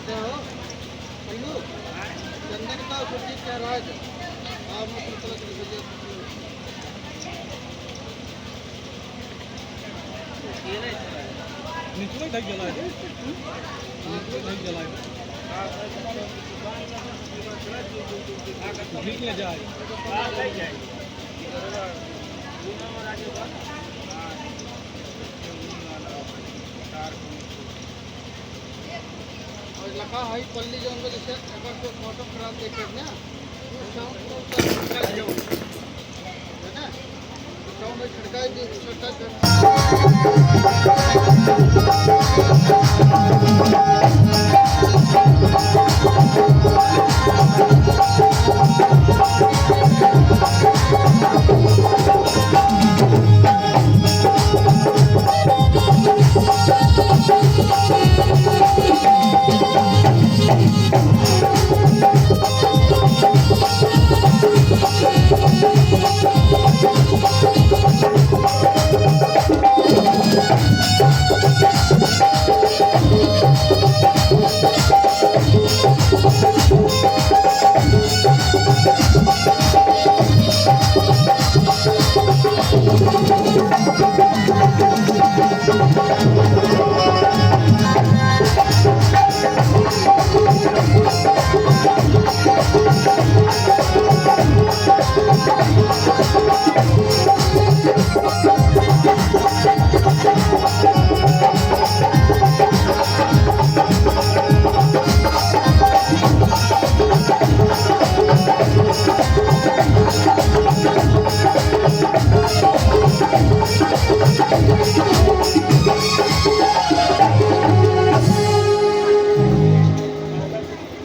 जानते हो अल्लू चंदन का सुरजीत का राज आप निचले ढक जला है, निचले ढक जला है, निकले जाए और लखा हाई पल्ली जो उनको जैसे अगर कोई फोटो खराब देखे ना है ना गाँव में छिड़काई दी छोटा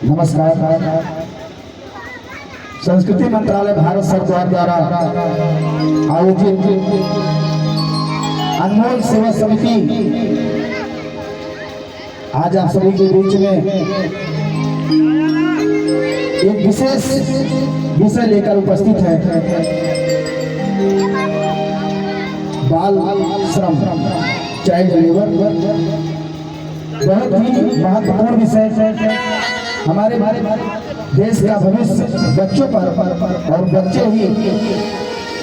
नमस्कार। संस्कृति मंत्रालय भारत सरकार द्वारा आयोजित अनमोल सेवा समिति आज आप सभी के बीच में एक विशेष विषय लेकर उपस्थित है। बाल श्रम, चाइल्ड लेबर, बहुत ही महत्वपूर्ण विषय है। हमारे देश का भविष्य बच्चों पर और बच्चे ही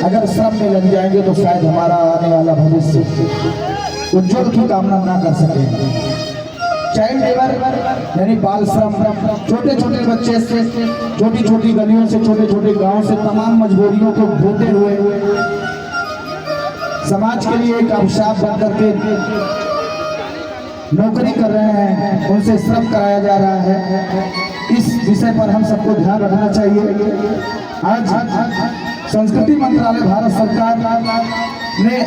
अगर श्रम में लग जाएंगे तो शायद हमारा आने वाला भविष्य उज्जवल की कामना ना कर सके। चाइल्ड लेबर यानी बाल श्रम, छोटे छोटे बच्चे से छोटी छोटी गलियों से, छोटे छोटे गांव से तमाम मजबूरियों को ढोते हुए समाज के लिए एक अभिशाप बन करके नौकरी कर रहे हैं, उनसे श्रम कराया जा रहा है। इस विषय पर हम सबको ध्यान रखना चाहिए। आज संस्कृति मंत्रालय भारत सरकार ने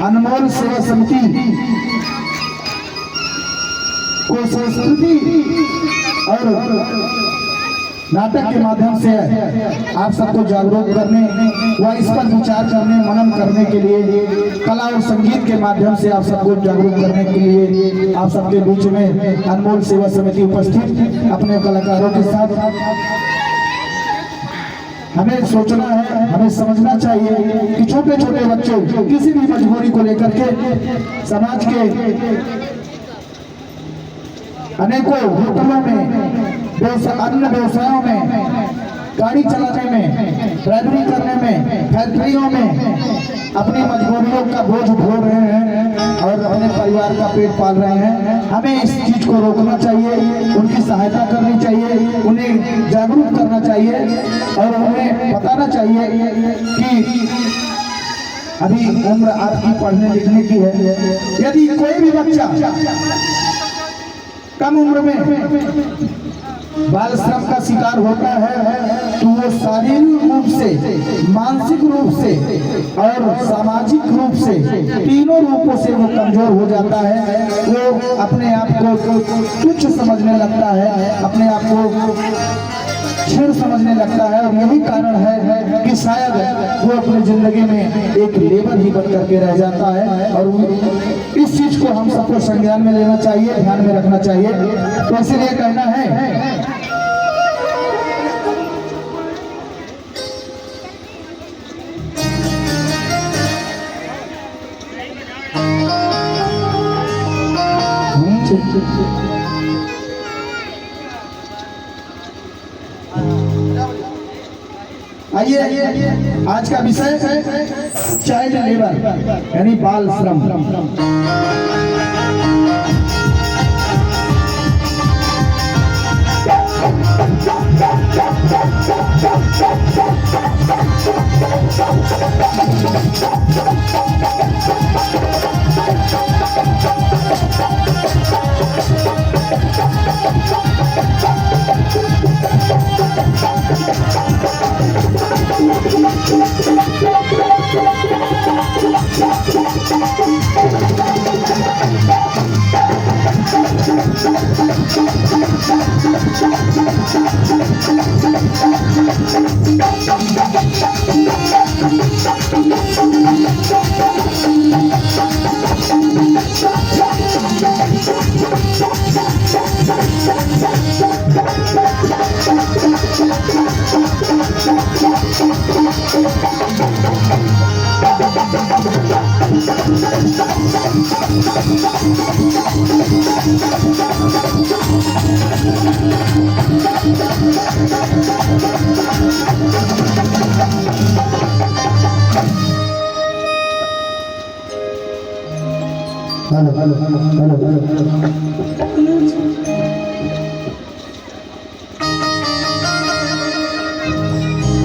अनमोल सेवा समिति को संस्कृति और नाटक के माध्यम से आप सबको जागरूक करने व इस पर विचार करने, मनन करने के लिए, कला और संगीत के माध्यम से आप सबको जागरूक करने के लिए आप सबके बीच में अनमोल सेवा समिति उपस्थित अपने कलाकारों के साथ। हमें सोचना है, हमें समझना चाहिए कि छोटे छोटे बच्चे किसी भी मजबूरी को लेकर के समाज के अनेकों होटलों में, अन्य व्यवसायों में, गाड़ी चलाने में, ड्राइवरी करने में, फैक्ट्रियों में अपनी मजबूरियों का बोझ ढो रहे हैं और अपने परिवार का पेट पाल रहे हैं। हमें इस चीज को रोकना चाहिए, उनकी सहायता करनी चाहिए, उन्हें जागरूक करना चाहिए और उन्हें बताना चाहिए कि अभी उम्र आपकी पढ़ने लिखने की है। यदि कोई भी बच्चा कम उम्र में बाल श्रम का शिकार होता है तो वो शारीरिक रूप से, मानसिक रूप से और सामाजिक रूप से, तीनों रूपों से वो कमजोर हो जाता है। वो अपने आप को तुच्छ समझने लगता है, अपने आप को क्षीण समझने लगता है और यही कारण है कि शायद वो अपनी जिंदगी में एक लेबर ही बन करके रह जाता है। और इस चीज को हम सबको संज्ञान में लेना चाहिए, ध्यान में रखना चाहिए। तो इसीलिए कहना है आइए, आज का विषय चाइल्ड लेबर यानी बाल श्रम।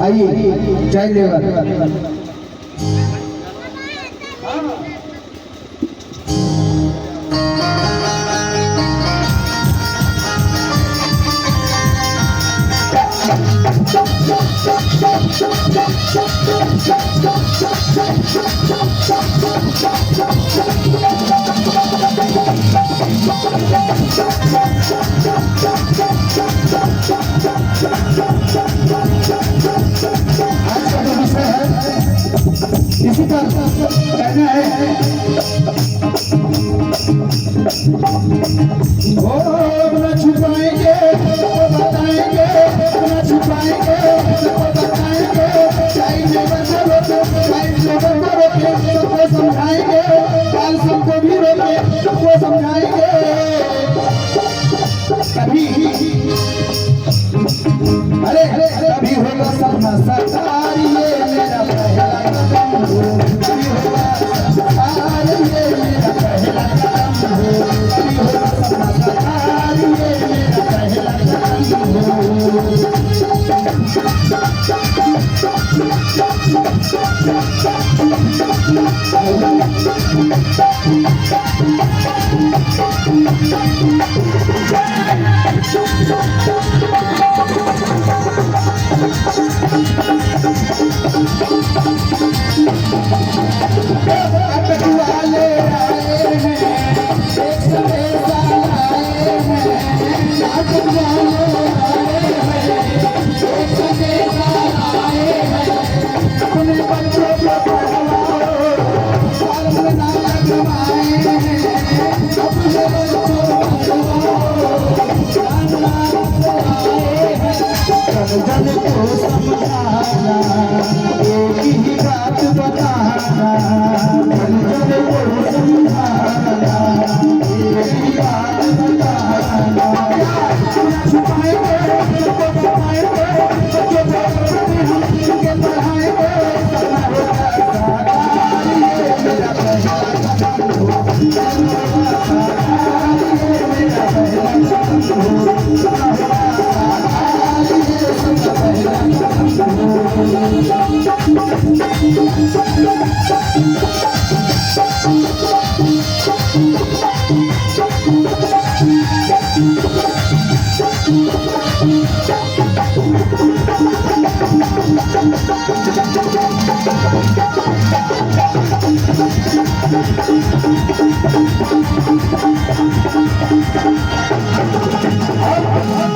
आइए, चाइल्ड लेबर। इसी का कहना है ओ न छुपाएंगे तो बताएंगे, न छुपाएंगे तो बताएंगे, चाइल्ड लेबर को रोके सबको समझाएंगे, बाल श्रम को भी रोके सबको समझाएंगे। कभी अरे कभी होगा सपना साकार, ये मेरा पहला कदम हो, कभी होगा साकार, ये मेरा पहला कदम हो, कभी होगा सपना साकार, ये मेरा पहला कदम हो। जन को समझाना, एक ही बात बताना, जन को समझाना, एक ही बात बताना। छुपाएंगे तो बताएंगे, जो बोलेंगे हम पढ़ाएंगे, सपना होगा साकार, ये मेरा पहला कदम हो, सपना होगा साकार, ये मेरा पहला कदम हो, सपना होगा साकार, ये मेरा पहला कदम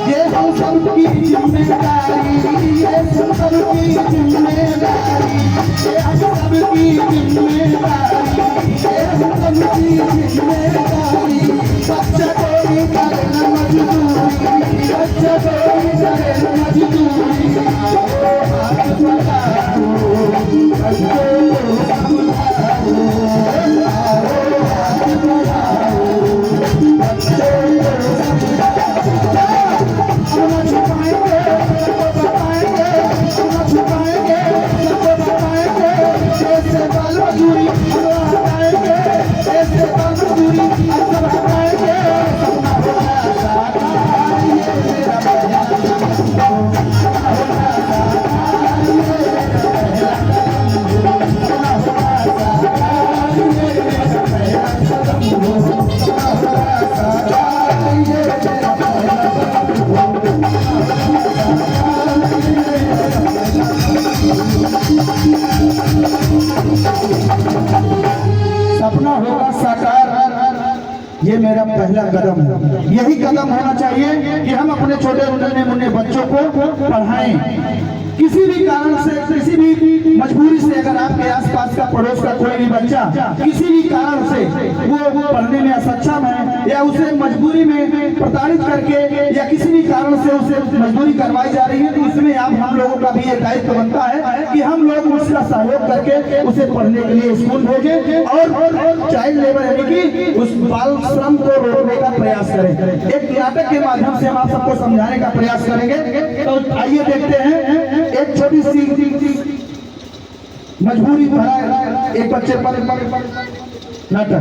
ये हम सबकी जिम्मेदारी, ये हम सबकी जिम्मेदारी, ये हम सबकी जिम्मेदारी, ये हम सबकी जिम्मेदारी। बच्चा कोई करे न मजदूरी, बच्चा कोई करे न मजदूरी, हाथ बढ़ाओ, बच्चों को समझाओ, हाथ बढ़ाओ, बच्चों को समझाओ। हम न छुपाएंगे तो बताएंगे, हम न छुपाएंगे होगा साकार, ये मेरा पहला कदम है। यही कदम होना चाहिए कि हम अपने छोटे नन्हे मुन्ने बच्चों को पढ़ाएं। किसी भी कारण से, किसी भी मजबूरी से अगर आपके आसपास का पड़ोस का कोई भी बच्चा किसी भी कारण से वो पढ़ने में असक्षम है या उसे मजबूरी में प्रताड़ित करके या किसी भी कारण से उसे मजदूरी करवाई जा रही है, तो उसमें हम लोगों का भी ये दायित्व बनता है कि हम लोग उसका सहयोग करके उसे पढ़ने के लिए स्कूल भेजें और चाइल्ड लेबर यानी कि उस बाल श्रम को रोकने का प्रयास करें। एक नाटक के माध्यम से हम आप सबको समझाने का प्रयास करेंगे। तो आइए देखते हैं एक छोटी सी मजबूरी भरा एक बच्चे पर नाटक।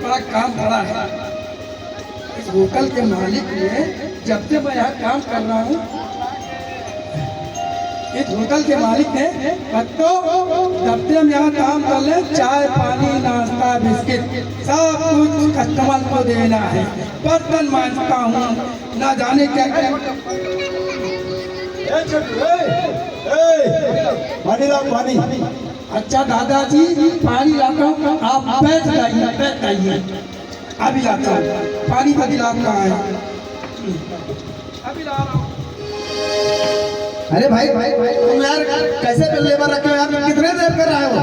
बड़ा काम बड़ा है इस होटल के मालिक ने। जब से मैं यहाँ काम कर रहा हूँ, इस होटल के मालिक ने बच्चों जब से हम यहाँ काम कर ले, चाय पानी नाश्ता बिस्किट सब कुछ कस्टमर को देना है। बर्तन मांजता हूँ, ना जाने क्या क्या। पानी अच्छा दादाजी पानी लाता हूँ, आप बैठ जाइए अभी लाता हूँ। पानी का गिलास कहाँ है? अभी ला रहा हूँ। अरे भाई तुम यार कैसे लेबर रखे हो यार, कितने देर कर रहे हो?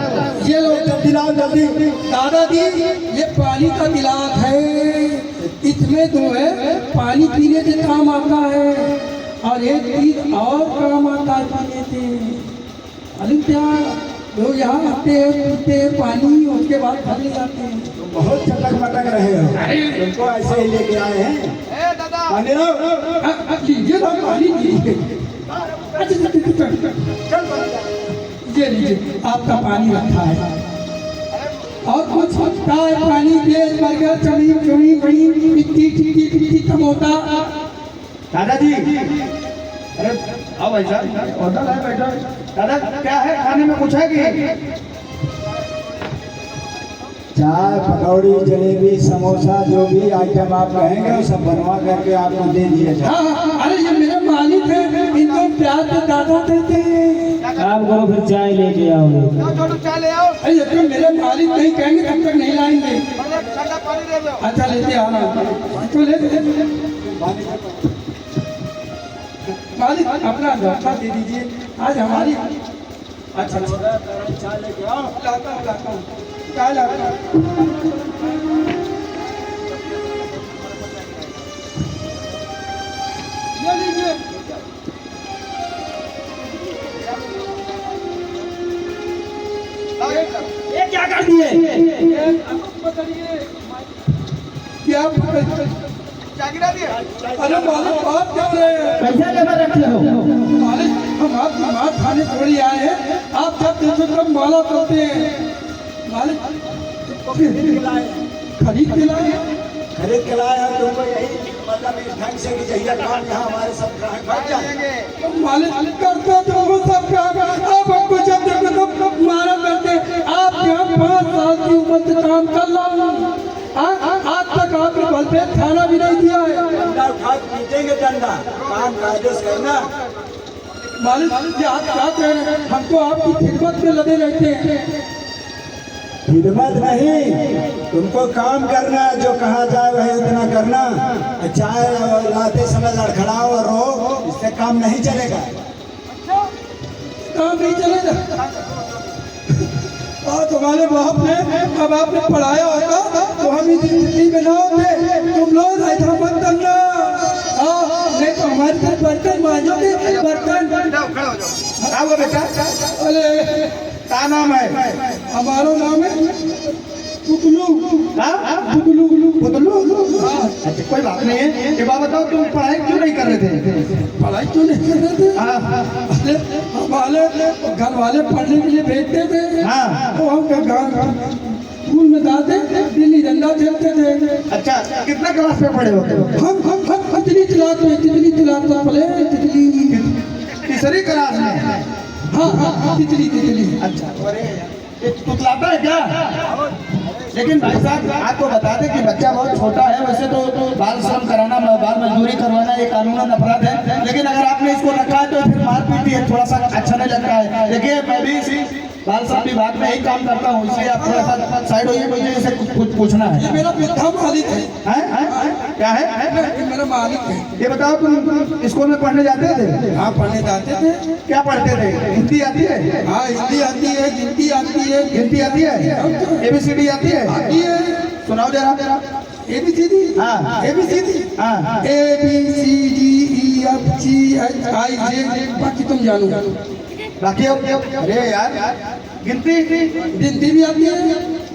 ये लोग जल्दी लाओ जल्दी। दादाजी ये पानी का गिलास है, इसमें जो है पानी पीने से काम आता है और एक चीज और काम आता है पीने से। अरे क्या लोग यहाँ आते हैं पीते हैं पानी, उसके बाद घर ले जाते हैं। बहुत चटक मटक रहे हो, तुमको ऐसे ही लेके आए हैं। पानी लो, लीजिए ना पानी लीजिए। ये लीजिए आपका पानी रखा है और कुछ चाय पानी तेज बर्गर चमीन चुमी बड़ी पिट्टी टिट्टी पिट्टी समोसा। दादाजी अरे आओ भाई साहब, होटल है बैठो। दादा क्या है खाने में कुछ है कि? चाय पकौड़ी जलेबी समोसा जो भी आइटम आप कहेंगे वो सब बनवा करके आपको दे दिया जाए। हाँ, अरे ये मेरे मालिक है, इनको प्यार तो दादा देते हैं। काम करो फिर चाय लेके आओगे। छोटू चाय ले आओ, अरे ये तो मेरे मालिक नहीं कहेंगे तब तक नहीं लाएंगे। ठंडा पानी दे दो। अच्छा लेते आना तो ले मालिक अपना व्यवस्था दे दीजिए आज हमारी। अच्छा चाय लेके आओ। लाता हूँ चाय लाता हूँ। ये लीजिए। ये क्या कर दिए? क्या क्या गिरा दिए? अरे मालिक आप क्या रहे हैं? कैसे लेबर रखे हो? मालिक हम आपकी बात खाने थोड़ी आए हैं, आप जब देखो तब माला करते हैं। मालिक खरीद के लाए खरीद के लाए हैं तुमको यही मतलब इस ढंग से कि जहिया काम यहाँ हमारे सब ग्राहक बढ़ जाए। मालिक करता तो वो सब काम। आप हमको जब देखो तब मारा करते। आप यहाँ 5 साल की उम्र से काम कर रहा हूँ, आज तक आपने बल पे खाना भी नहीं दिया है। डंडा उठा के पीटेंगे डंडा, काम कायदे से करना। मालिक ये आप क्या कह रहे हैं? हम तो आपकी खिदमत में लगे रहते हैं। खिदमत नहीं, तुमको काम करना है, जो कहा जाए वही उतना करना। चाय लाते समय लड़खड़ाओ और रो, इससे काम नहीं चलेगा। काम नहीं चलेगा। और तुम्हारे बाप ने अब आपने पढ़ाया होगा तो हम इस स्थिति में ना होते। तुम लोग ऐसा मत करना, नहीं तो हमारे घर बर्तन मांजोगे। बर्तन खड़ा हो जाओ। आओ बेटा, अरे क्या नाम है? हमारा नाम है पुतलू। पुतलू पुतलू। अच्छा कोई बात नहीं है। ये बात बताओ तुम पढ़ाई क्यों नहीं कर रहे थे? पढ़ाई क्यों नहीं कर रहे थे? हाँ अरे हमारे घर वाले पढ़ने के लिए भेजते थे। हाँ। तो हम स्कूल में जाते, दिल्ली डंडा खेलते थे। अच्छा कितना क्लास में पढ़े होते हो? हम तितली चलाते पहले तितली। तीसरी क्लास में? हाँ तितली। अच्छा अरे ये तुतलाता है क्या? लेकिन भाई साहब आपको बता दें कि बच्चा बहुत छोटा है, वैसे तो बाल श्रम कराना, बाल मजदूरी करवाना ये कानूनन अपराध है, लेकिन अगर आपने इसको रखा है तो फिर मार पीट भी है, थोड़ा सा अच्छा नहीं लगता है। देखिए मैं भी बाल श्रम विभाग में ही काम करता हूँ, इसलिए आप थोड़ा सा साइड होइए, मुझे इसे कुछ पूछना ये है। मेरा वृद्धा मालिक है, क्या है? ये मेरा मालिक है। ये बताओ तुम स्कूल में पढ़ने जाते थे? हाँ पढ़ने जाते थे। क्या पढ़ते थे? हिंदी आती है? हाँ हिंदी आती है, गिनती आती है, हिंदी आती है? ABCD आती है? आती है। सुनाओ जरा। ABCD, हाँ। ABCD, हाँ। ABCDEFGHIJ, बाकी तुम जानो। बाकी अरे यार गिनती गिनती भी आती है।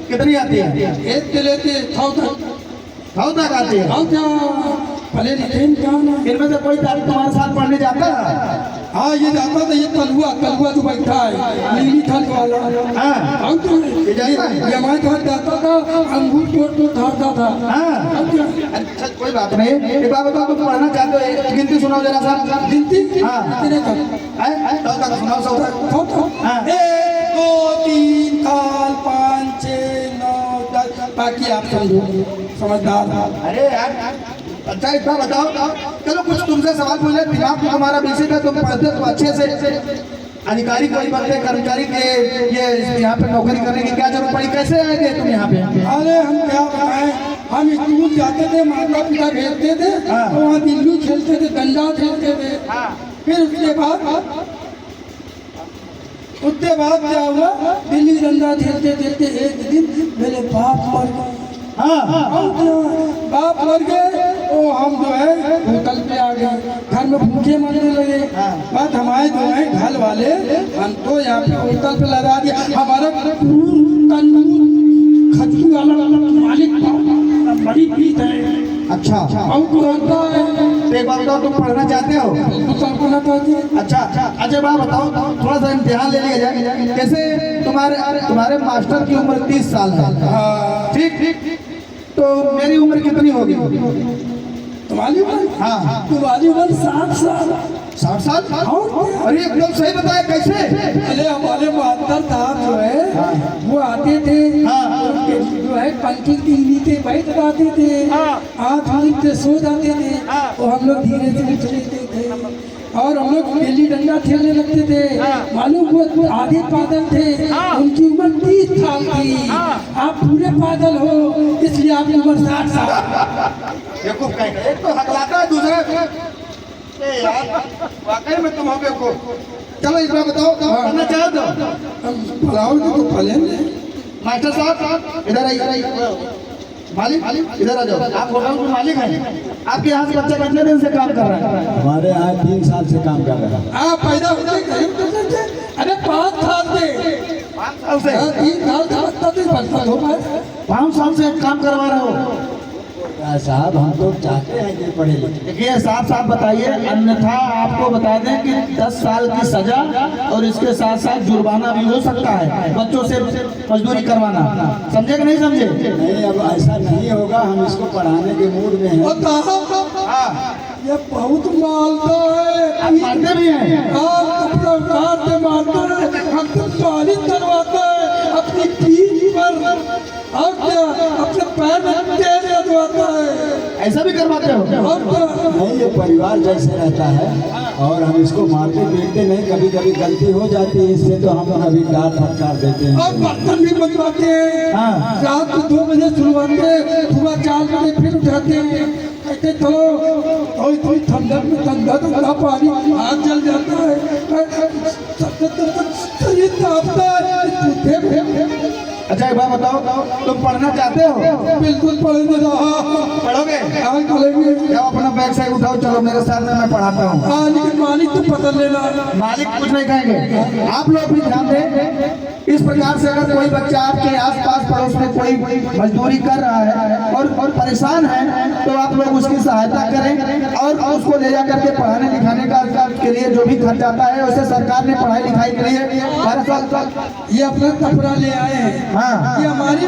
कितनी आती है? एक के लेते थाउ तक आती है। भले रिटेन क्या ना। इनमें से कोई तारीख तुम्हारे साथ पढ़ने जाता है? हाँ ये जाता था, ये कलुआ जो बैठा है नीली थल वाला। हाँ। ये जाता है? ये हमारे घर जाता था, अंगूर तोड़ धारता था। हाँ। अच्छा कोई बात नहीं, एक बात बताओ तुम पढ़ना चाहते हो, गिनती सुनाओ जरा सा। गिनती हाँ। कितने तक? सौ तक सुनाओ, 100 तक। हाँ। 1 2 3 4 5 6 9 10, बाकी आप समझो, समझदार। अरे यार अच्छा इतना बताओ, चलो कुछ तुमसे सवाल पूछे, दिमाग तो तुम्हारा विकसित है, तुम पढ़ते तो अच्छे से, अधिकारी कोई बनते, कर्मचारी के ये यहाँ पे नौकरी करने की क्या जरूरत पड़ी, कैसे आए थे तुम यहाँ पे? अरे हम क्या बताएं, हम स्कूल जाते थे, माता पिता भेजते थे, हाँ। और वहाँ दिल्ली खेलते थे, डंडा खेलते थे। फिर उसके बाद क्या हुआ, दिल्ली डंडा खेलते खेलते एक दिन मेरे बाप मर गए। हाँ। बाप मर गए, ओ हम जो है होटल पे आ गए, घर में भूखे मरने लगे। बात हमारे जो है घर वाले, हम तो यहाँ पे होटल पे लगा दिया, हमारा खजूर वाला मालिक बड़ी पीत है। अच्छा हमको आता है, तो एक बात बताओ, तुम पढ़ना चाहते हो? हमको ना कहते। अच्छा अच्छा बात बताओ, थोड़ा सा इम्तिहान ले लिया जाए। जैसे तुम्हारे मास्टर की उम्र 30 साल है, ठीक, तो मेरी उम्र कितनी होगी? तुम्हारी उम्र? हाँ। तुम्हारी उम्र 60 साल। 60 साल? अरे एकदम सही बताया, कैसे? अरे हमारे मास्टर साहब जो है वो आते थे, जो है पंखी के नीचे बैठ जाते थे, आँख नींद से सो जाते थे, और हम लोग धीरे धीरे उठ लेते थे, और हम लोग गिल्ली डंडा खेलने लगते थे। मालूम वो आधे पागल थे, उनकी उम्र 30 साल थी, आप पूरे पागल हो, इसलिए आपकी उम्र 60 साल। बेवकूफ कहेंगे, एक तो हकलाता है, दूसरा यार वाकई में तुम हो बेवकूफ। चलो इस बार बताओ, पढ़ना चाहते हो? पढ़ाओगे तो पढ़ेंगे। मास्टर साहब इधर आइए, मालिक इधर आ जाओ, आप होटल के मालिक हैं, आपके यहाँ से बच्चा कितने दिन से काम कर रहा है? हमारे यहाँ 3 साल से काम कर रहा है। आप पैदा होते थे? अरे 5 साल से। 5 साल से? 3 साल से बच्चा तो बचपन हो पाए। 5 साल से काम करवा रहे हो? साहब हम तो चाहते हैं कि पढ़े लिखे। देखिए साफ बताइए, अन्यथा आपको बता दें कि 10 साल की सजा और इसके साथ साथ जुर्माना भी हो सकता है, बच्चों से मजदूरी करवाना। समझे कि नहीं समझे? नहीं अब ऐसा नहीं होगा, हम इसको पढ़ाने के मूड में हैं। हाँ। ये बहुत मालता है, आप मानते भी हैं? कपड़ा उतार के मारता है, हमको पानी करवाता है अपनी पीठ पर, और क्या अपने पैर में तेल लगवाता है। ऐसा भी करवाते हो? और क्या? नहीं ये परिवार जैसे रहता है, और हम इसको मारते पीटते नहीं, कभी कभी गलती हो जाती है, इससे तो हम कभी डांट फटकार देते हैं। और बर्तन भी बजवाते हैं। हाँ। रात को 2 बजे शुरुआते, सुबह 4 बजे फिर उठाते हैं, कहते चलो, और कोई ठंडक में ठंडा पानी, हाथ जल जाता है, शरीर कांपता है। अच्छा एक बात बताओ, तुम पढ़ना चाहते हो? बिल्कुल पढ़ेंगे। पढ़ोगे? आज पढ़ेंगे। जाओ अपना बैग साइड उठाओ, चलो मेरे साथ में, मैं पढ़ाता हूँ। हाँ लेकिन मालिक तो पकड़ लेना। मालिक कुछ नहीं कहेंगे, आप लोग भी ध्यान दें। इस प्रकार से अगर कोई बच्चा आपके आसपास पड़ोस में कोई मजदूरी कर रहा है और परेशान है, तो आप लोग उसकी सहायता करें, और उसको ले जा करके पढ़ाने लिखाने का के लिए जो भी खर्च आता है, वैसे सरकार ने पढ़ाई लिखाई के लिए 12 साल ये अपना कपड़ा ले आए हैं। हाँ। ये हमारी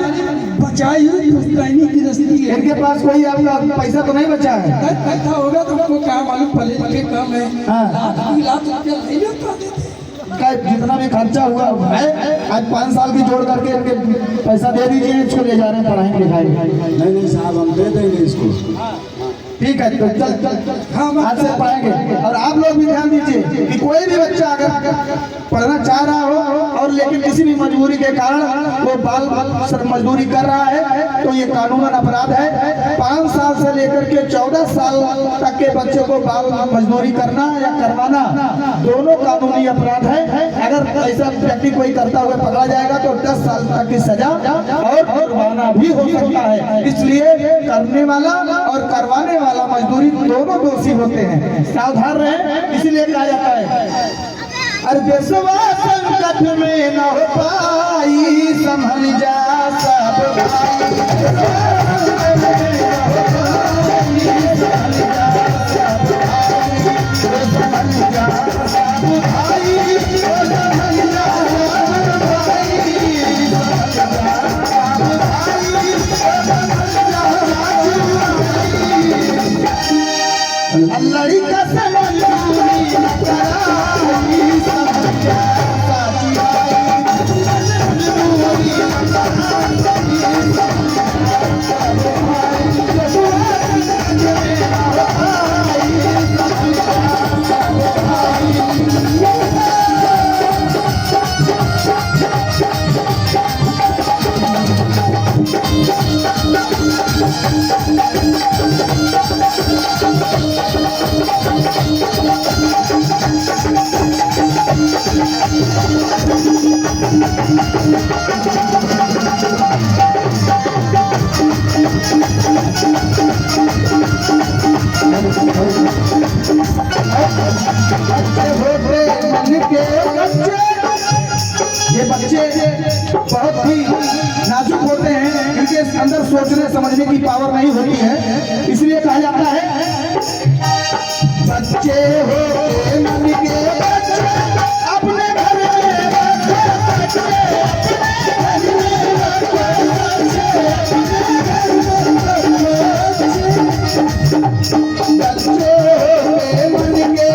बचाई हुई पुश्तैनी की रस्ती है। इनके पास कोई आपका पैसा तो नहीं बचा है? पैसा होगा तो हमको क्या मालूम, पढ़े लिखे कम है। हाँ। लाख रुपया नहीं ले पाते थे। का जितना भी खर्चा हुआ है आज 5 साल की जोड़ करके इनके पैसा दे दीजिए, इसको ले जा रहे हैं पढ़ाई लिखाई। नहीं साहब, हम दे देंगे इसको। ठीक है, तो चल चल चल हम आज से पढ़ाएंगे। और आप लोग भी ध्यान दीजिए कि कोई भी बच्चा अगर पढ़ना चाह रहा हो और लेकिन किसी भी मजबूरी के कारण वो बाल मजदूरी कर रहा है तो ये कानूनन अपराध है। 5 साल से लेकर के 14 साल तक के बच्चे को बाल मजदूरी करना या करवाना दोनों कानूनी अपराध है। अगर ऐसा व्यक्ति कोई करता हुआ पकड़ा जाएगा तो 10 साल तक की सजा और जुर्माना भी हो सकता है। इसलिए करने वाला और करवाने वाला मजदूरी दोनों दोषी होते हैं, सावधान रहें। इसीलिए कहा जाता है अरे देशवा संकट में न हो पाई, संभल जा सब लड़का ये बच्चे बहुत ही नाजुक होते हैं, इनके अंदर सोचने समझने की पावर नहीं होती है। इसलिए कहा जाता है बच्चे होते मन के बच्चे अपने घर में बच्चे होते मन के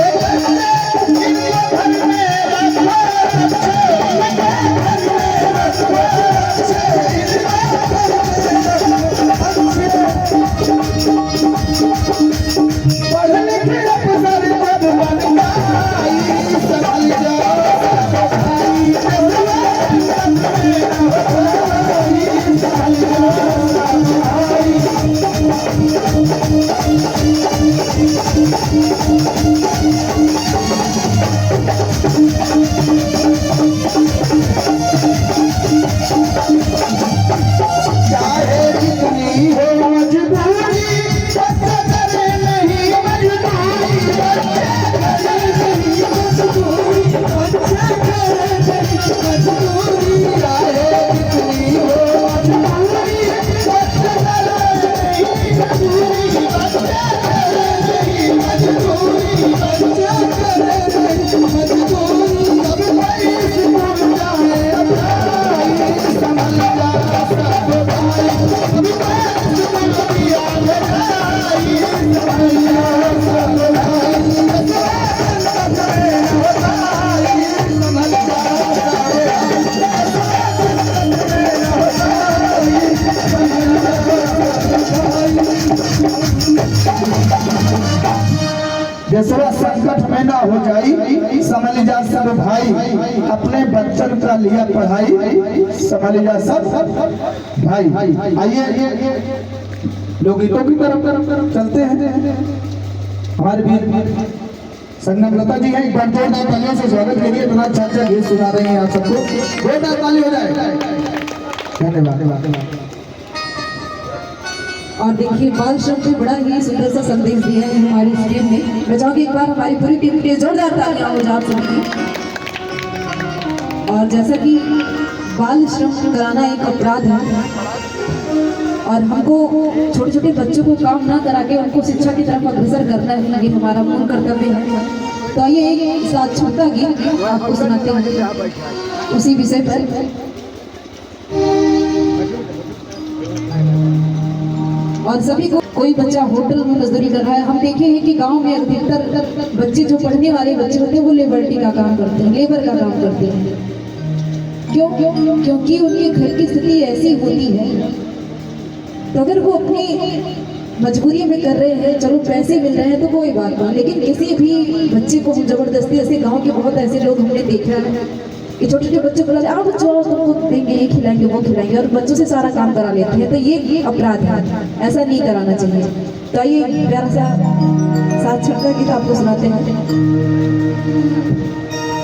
देशवा संकट में ना हो जाई, समझ जा सब भाई अपने बच्चन का लिया पढ़ाई, समझ जा सब भाई। आइए लोकगीतों की तरफ चलते हैं। हमारे वीर संगम लता जी हैं, एक बार जोरदार तालियों से स्वागत करिए। इतना अच्छा गीत सुना रहे हैं आप सबको, जोरदार ताली हो जाए। धन्यवाद। और देखिए बाल श्रम पे बड़ा ही सुंदर सा संदेश दिया है हमारी टीम ने। मैं चाहूँगी एक बार हमारी पूरी टीम के जोरदार तालियां हो जाए सभी। और जैसा कि बाल श्रम कराना एक अपराध है और हमको छोटे छोटे बच्चों को काम ना करा के उनको शिक्षा की तरफ अग्रसर करना है, ये हमारा मूल कर्तव्य है। तो आइए एक साथ छोटा गीत आपको सुनाते हैं उसी विषय पर। और सभी को, कोई बच्चा होटल में मजदूरी कर रहा है। हम देखे हैं कि गांव में अधिकतर बच्चे जो पढ़ने वाले बच्चे होते हैं वो लेबर्टी का काम करते हैं, लेबर का काम करते हैं। क्यों? क्योंकि उनके घर की स्थिति ऐसी होती है। तो अगर वो अपनी मजबूरी में कर रहे हैं, चलो पैसे मिल रहे हैं तो कोई बात नहीं, लेकिन किसी भी बच्चे को जबरदस्ती, ऐसे गांव के बहुत ऐसे लोग हमने देखा है कि छोटे छोटे बच्चों को बोला आप जाओ तुमको देंगे, ये खिलाएंगे वो खिलाएंगे, और बच्चों से सारा काम करा लेते हैं। तो ये अपराध है, ऐसा नहीं कराना चाहिए। तो आइए प्यारा सा साथ छटका गीत आपको सुनाते हैं।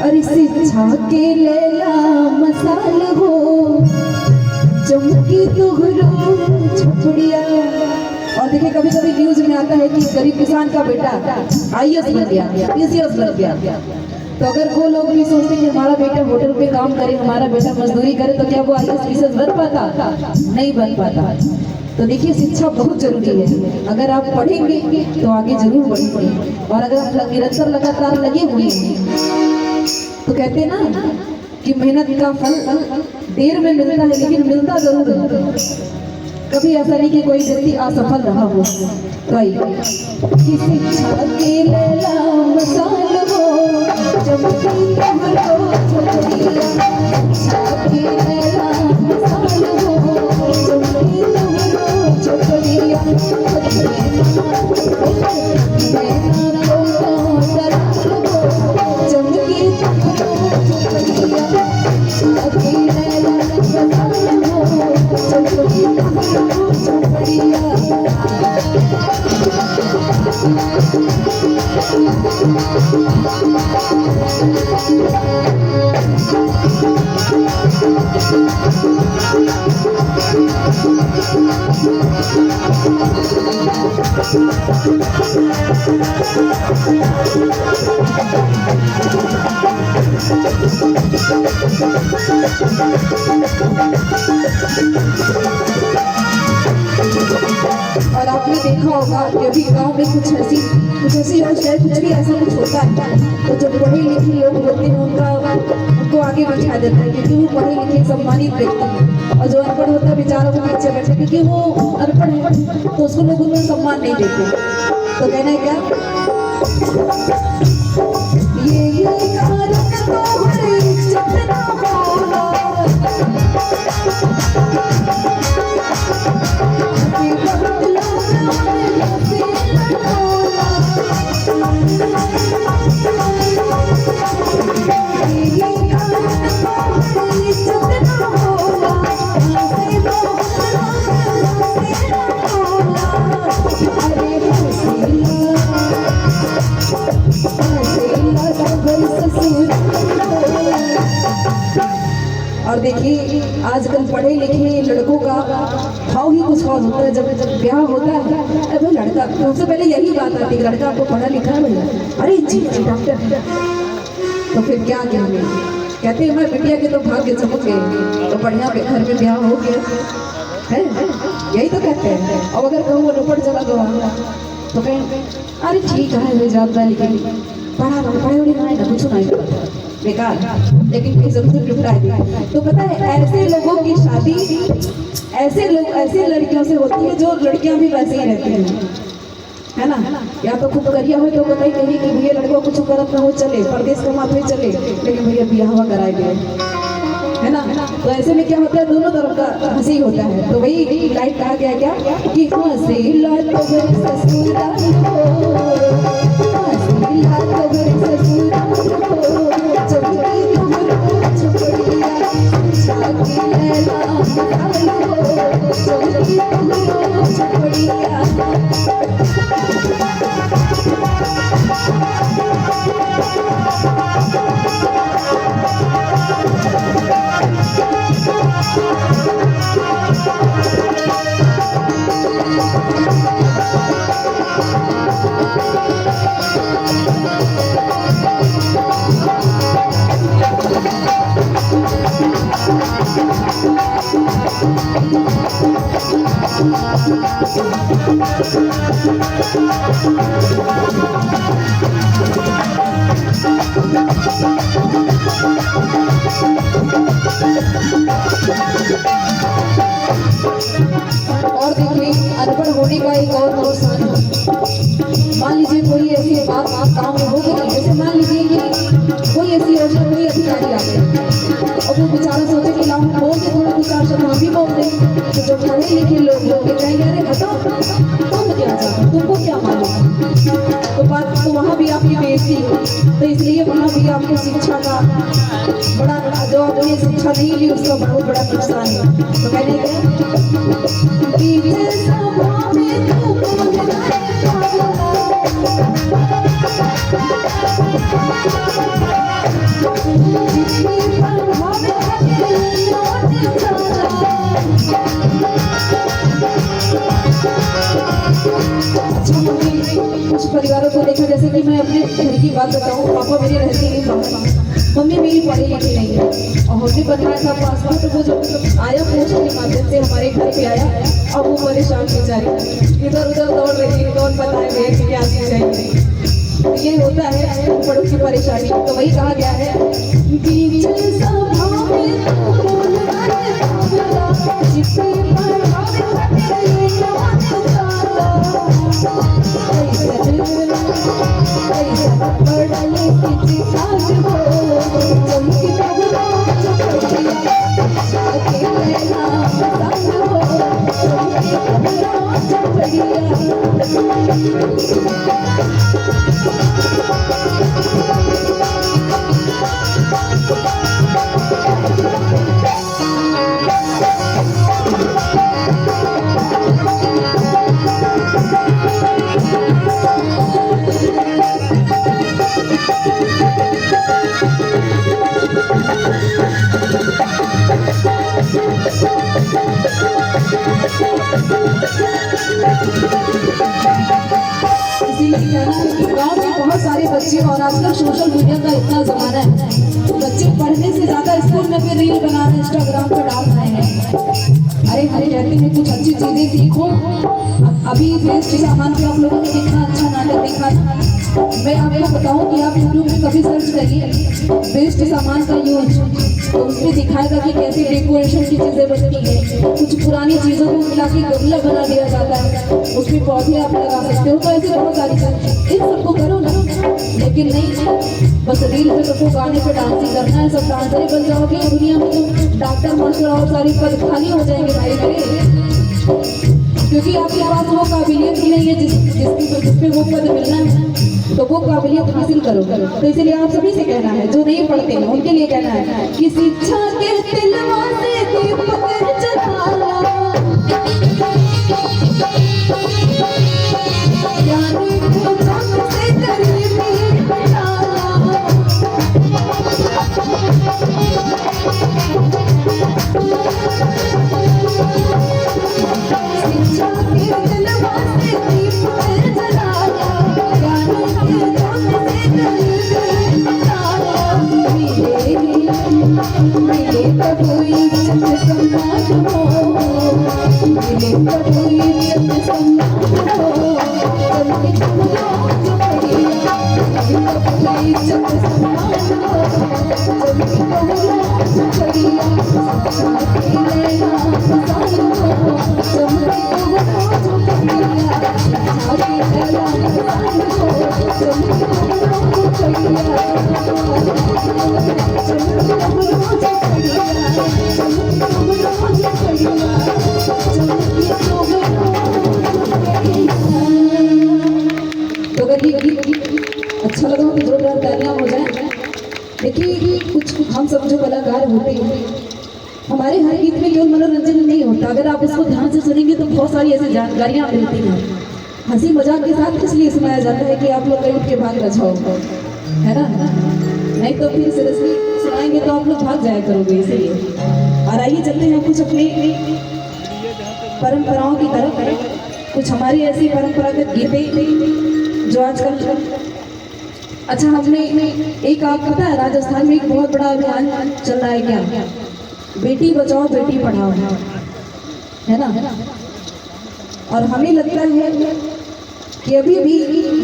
अरे शिक्षा के लैला मसाल हो चमकी तुहरो छपड़िया। और देखिए कभी कभी न्यूज में आता है कि गरीब किसान का बेटा IAS बन गया, PCS बन गया। तो अगर वो लोग भी सोचते कि हमारा बेटा होटल पे काम करे, हमारा बेटा मजदूरी करे, तो क्या वो IAS PCS बन पाता? नहीं बन पाता। तो देखिए शिक्षा बहुत जरूरी है। अगर आप पढ़ेंगे तो आगे जरूर बढ़ेंगे, और अगर आप निरंतर लगातार लगे हुए हैं तो कहते हैं ना कि मेहनत का फल देर में मिलता है लेकिन मिलता जरूर है। कभी ऐसा नहीं कि कोई व्यक्ति असफल रहा हो। तो आइए किसी के लैला मसाल हो चमकी तुहरो छपड़िया, के लैला मसाल हो चमकी तुहरो छपड़िया। चमकी तुहरो छपड़िया, के लैला मसाल हो चमकी तुहरो छपड़िया। और आपने देखा होगा कि अभी गांव में कुछ ऐसी योजना, कुछ भी ऐसा कुछ होता है तो जो पढ़े लिखे लोग होते हैं उनको आगे बैठा देता है, क्योंकि वो पढ़े लिखे सम्मानित व्यक्ति हैं। और जो अनपढ़ होता है बेचारा वो पीछे बैठे, क्योंकि वो अनपढ़ है तो उसको लोग उन्हें सम्मान नहीं देते। तो कहना है क्या, ये कारण तो है सपना होना, और देखिए आजकल पढ़े लिखे लड़कों का भाव ही कुछ और होता है। जब ब्याह होता है अरे भाई लड़का, सबसे पहले यही बात आती है लड़का आपको पढ़ा लिखा है भैया, अरे जी डॉक्टर है। तो फिर क्या कहेंगे, कहते हैं मैं बिटिया के तो भाग्य चमक गए, तो बढ़िया घर में ब्याह हो गया है, यही तो कहते हैं। और अगर कहूँ वो लोपड़ चला गया तो कहें अरे ठीक है वे जाता, लेकिन पढ़े उड़ी ना कुछ नहीं करता बेकार, लेकिन कहीं जरूर निपटा दी। तो पता है ऐसे लोगों की शादी ऐसे लड़कियों से होती है जो लड़कियां भी वैसे ही रहती हैं, है ना। या तो खूब करिया हो तो बताई कहीं कि भैया लड़कों कुछ करत ना हो, चले परदेश कमाते चले, लेकिन भैया बियाह कराए गए, है ना। तो ऐसे में क्या होता है, दोनों तरफ का हंसी होता है। तो वही लाइट कहा गया क्या कि हंसी लाल ससुराल हो, हंसी लाल ससुराल हो, चमकी तुहरो छपड़िया, छाती लैला मसाल हो, चमकी तुहरो छपड़िया। और देखिए अनपढ़ होने वहाँ भी आपकी बेइज्जती हो, तो इसलिए वहाँ भी आपको शिक्षा का बड़ा बड़ा जो आपने शिक्षा नहीं ली उसका बहुत बड़ा नुकसान है। तो कहने गए बीच सभा में तू बोल कुछ परिवारों को देखा, जैसे कि मैं अपने घर की बात बताऊं, पापा मेरे रहते हैं बाहर, मम्मी मेरी पढ़ी लिखी नहीं है, और हमने बनवाया था पासपोर्ट, वो जो आया पोस्ट के माध्यम से हमारे घर पे आया, अब वो परेशान बेचारी इधर उधर दौड़ रही है, कौन बताए भैया कि क्या चीज चाहिए। तो ये होता है बड़ों की परेशानी। तो वही कहा गया है बीच सभा में तू बोल गाँव में बहुत सारे बच्चे, और आजकल सोशल मीडिया का इतना जमाना है, बच्चे पढ़ने से ज्यादा स्कूल में फिर रील बना रहे हैं, इंस्टाग्राम पर डाल रहे हैं। अरे हम कहते हैं कुछ अच्छी चीजें सीखो। अभी वेस्ट सामान पे आप लोगों ने कितना अच्छा नाटक देखा था। मैं आपको बताऊं कि आप यूट्यूब में कभी सर्च करिए वेस्ट सामान का यूज, तो उसमें दिखाएगा कि कैसे डेकोरेशन की चीजें बनती है। कुछ पुरानी चीजों को मिला के गमला बना दिया जाता है, उसमें पौधे आप लगा सकते हो। तो ऐसे बहुत सारी चीजें, इन सबको करो ना, लेकिन नहीं बस रील पे सबको गाने पे डांस ही करना है, सब डांसर ही बन जाओगे। दुनिया में तो डॉक्टर मास्टर और सारी पद खाली हो जाएंगे भाई मेरे, क्योंकि आपके पास वो काबिलियत ही नहीं है जिस पे वो पद मिलना है, तो वो काबिलियत हासिल करो। तो इसलिए आप सभी से कहना है, जो नहीं पढ़ते हैं उनके लिए कहना है कि शिक्षा के तिलवा से दीपक जलाना, ज्ञानी को जग से करीबी बनाना। शिक्षा के तिलवा से दीपक जलाना, ज्ञानी को जग से करीबी बनाना। मिले प्रभु इज्जत सम्मान हो, मिले प्रभु इज्जत सम्मान हो, चलके तुम रोज बढ़िया, मिले प्रभु इज्जत सम्मान हो, चलके तुम रोज बढ़िया, चलके लेना आसान हो, चलके तुम रोज बढ़िया, चलके लेना आसान हो, चलके तुम रोज बढ़िया, चलके तुम रोज तो अगर ये गीत अच्छा लगा तो जोरदार तालियां हो जाए। देखिए कुछ हम सब जो कलाकार होते हैं, हमारे हर गीत में केवल मनोरंजन नहीं होता, अगर आप उसको ध्यान से सुनेंगे तो बहुत सारी ऐसी जानकारियां मिलती हैं। हंसी मजाक के साथ इसलिए सुनाया जाता है कि आप लोग कहीं उठ के भाग बचाओ, है ना, नहीं तो फिर सीरियसली सुनाएंगे तो आप लोग भाग जाया करोगे। इसलिए और आइए चलते हैं कुछ अपने परंपराओं की तरफ, कुछ हमारी ऐसी परंपरागत गीतें जो आजकल अच्छा हमने एक आप पता है राजस्थान में एक बहुत बड़ा अभियान चल रहा है क्या, बेटी बचाओ बेटी पढ़ाओ, है ना। और हमें लगता है कि अभी भी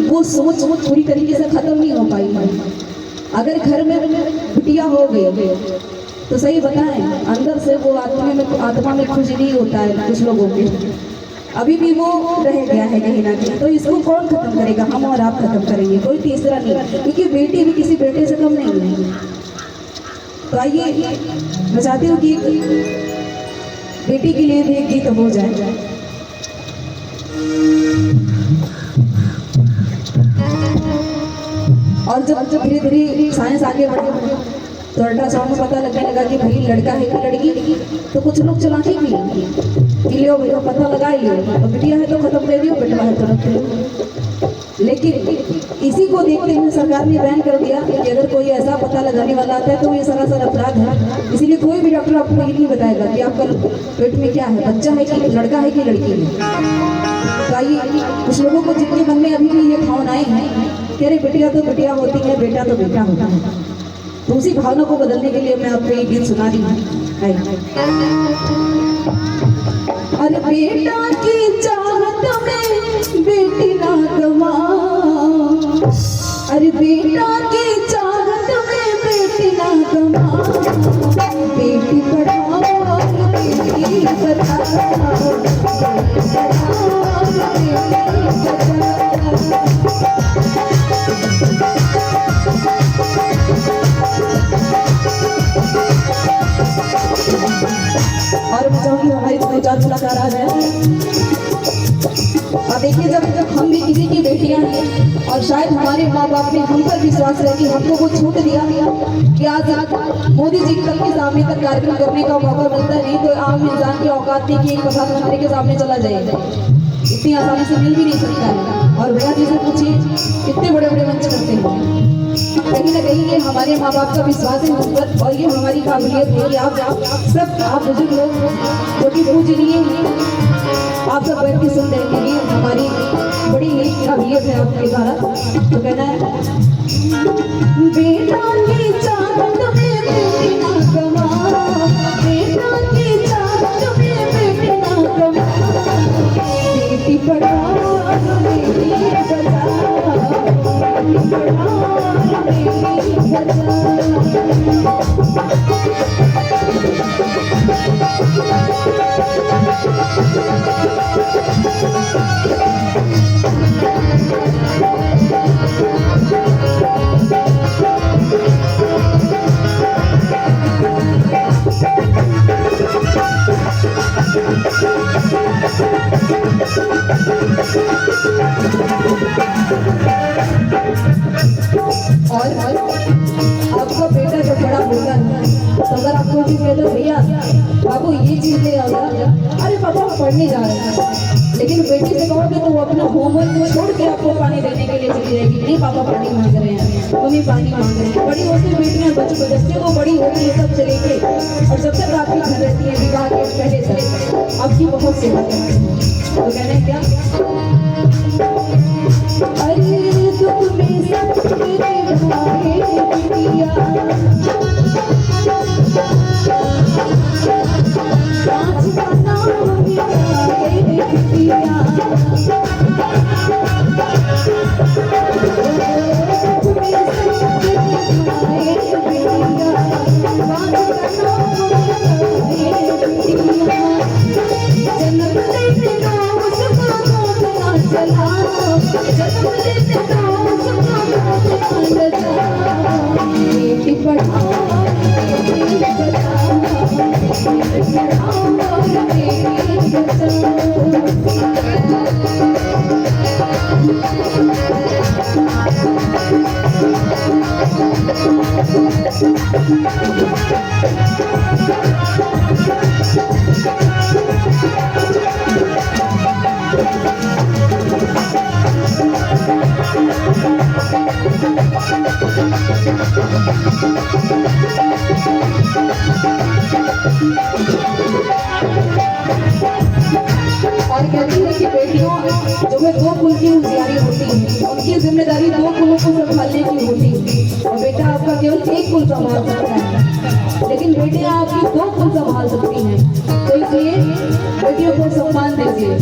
वो सोच पूरी तरीके से खत्म नहीं हो पाई है। अगर घर में बिटिया हो गई तो सही बताएं, अंदर से वो आत्मा में खुश नहीं होता है कुछ लोगों के, अभी भी वो रह गया है कहीं ना कहीं। तो इसको कौन खत्म करेगा, हम और आप खत्म करेंगे, कोई तीसरा नहीं, क्योंकि बेटी भी किसी बेटे से कम नहीं है। तो आइए मैं चाहती हूँ कि बेटी के लिए भी एक गीत हो जाए। और जब धीरे धीरे साइंस आगे बढ़ा तो अल्ट्रासाउंड में पता लगने लगा कि भाई लड़का है कि लड़की। तो कुछ लोग चलाकी भी कि लियो भैया पता लगा लियो, और बिटिया है तो खत्म कर दियो, बेटा है तो रख लो। लेकिन इसी को देखते हुए सरकार ने बैन कर दिया कि अगर कोई ऐसा पता लगाने वाला आता है तो ये सरासर अपराध है। इसीलिए कोई भी डॉक्टर आपको ये नहीं बताएगा कि आपका पेट में क्या है, बच्चा है कि लड़का है कि लड़की है। तो आइए कुछ लोगों को जिनके मन में अभी भी ये भावनाएं हैं कि अरे बिटिया तो बिटिया होती है, बेटा तो बेटा होता है, तो उसी भावना को बदलने के लिए मैं आपको ये गीत सुना रही हूँ। अरे बेटा की चाहत में बेटी ना गवा, अरे बेटा की चाहत में बेटी ना गवा, बेटी पढ़ाओ बेटी बचाओ, बेटी पढ़ाओ बेटी बचाओ। और मैं चाहूँगी हमारी दो चार कलाकार आ जाए। और देखिए जब हम भी किसी की बेटियां हैं और शायद हमारे माँ बाप ने हम पर विश्वास रहे कि हमको वो छूट दिया कि आज मोदी जी तक के सामने तक कार्यक्रम करने का मौका मिलता नहीं तो आम इंसान की औकात नहीं कि एक प्रधानमंत्री के सामने चला जाएगा, इतनी आसानी से मिल भी नहीं सकता है। और भैया जी से पूछिए कितने बड़े बड़े मंच करते हैं, कहीं ना कहीं ये हमारे माँ बाप का विश्वास है हम पर, और ये हमारी काबिलियत है कि आप बुजुर्ग लोग जो कि पूजनीय हैं, आप सब बैठ के सुन रहे हैं, ये हमारी बड़ी काबिलियत है आपके द्वारा। तो कहना है बेटा की चाहत में बेटी ना गवा, बेटा की चाहत में बेटी ना गवा, बेटी पढ़ाओ बेटी बचाओ, बेटी पढ़ाओ बेटी बचाओ। और आपका बेटा जब बड़ा होगा तो अगर आपको जी कह दो भैया बाबू ये चीज ले आओ, अरे पापा हम पढ़ने जा रहे हैं, लेकिन बेटी से कहोगे तो वो अपना होमवर्क को छोड़ के आपको पानी देने के लिए चली जाएगी, नहीं पापा पानी मांग रहे हैं, मम्मी पानी मांग रहे हैं। बड़ी होती बेटियां बच्चे को बड़ी होती है तब चले गए, और जब तक आपकी घर रहती है विवाह के पहले से आपकी बहुत सेवा करती है। तो कहने क्या अरे दुख में सब भाई बिटिया, आज का नाम बिटिया, बेटी पढ़ाओ बेटी बचाओ, बेटी पढ़ाओ बेटी और कहती है कि बेटियों जो है दो कुल की होशियारी होती है, उनकी जिम्मेदारी दो कुलों को संभालने की होती है, और बेटा आपका केवल एक कुल संभाल सकता है, लेकिन बेटियां आपकी दो कुल संभाल सकती हैं। तो इसलिए बेटियों को सम्मान दीजिए।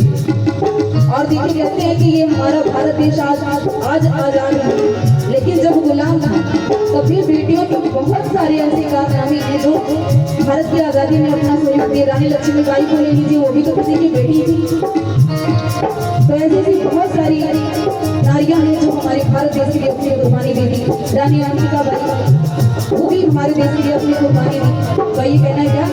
और देखिए कहते हैं कि ये हमारा भारत देश आज आजाद है, लेकिन जब गुलाम था तब भी बेटियों के बहुत सारे ऐसे कारनामे हैं जो भारत की आज़ादी में अपना सहयोग दिए। रानी लक्ष्मीबाई को ले लीजिए, वो भी तो किसी की बेटी थी। तो ऐसी बहुत सारी नारियां हैं जो हमारे भारत देश के लिए अपनी कुर्बानी दे दी। रानी अंबिकाबाई वो भी हमारे देश के लिए अपनी कुर्बानी दी। तो ये कहना है क्या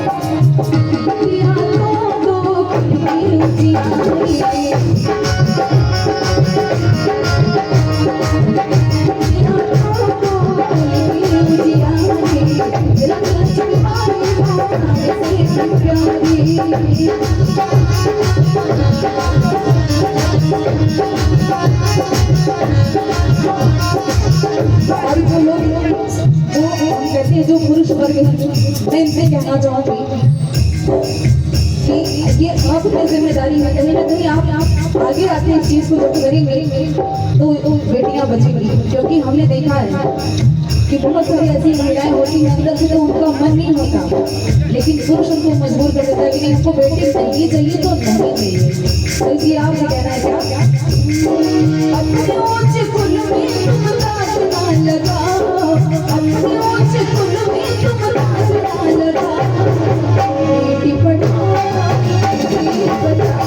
करके मैं इनसे कहना चाहूँगी कि ये आपकी जिम्मेदारी है, कहीं ना कहीं आप आगे आके इस चीज़ को जब करेंगे तो बेटियां बचेंगी। क्योंकि हमने देखा है कि बहुत सारी ऐसी महिलाएं होती हैं अंदर से तो उनका मन नहीं होता, लेकिन पुरुष उनको मजबूर कर देता है कि नहीं, इसको बेटी चाहिए चाहिए तो नहीं चाहिए। तो इसलिए आपसे कहना है क्या अपने ऊंचे फूल में तुम ताज ना लगाओ, अपने ऊंचे फूल में तुम ताज ना लगाओ, बेटी पढ़ाओ बेटी बचाओ,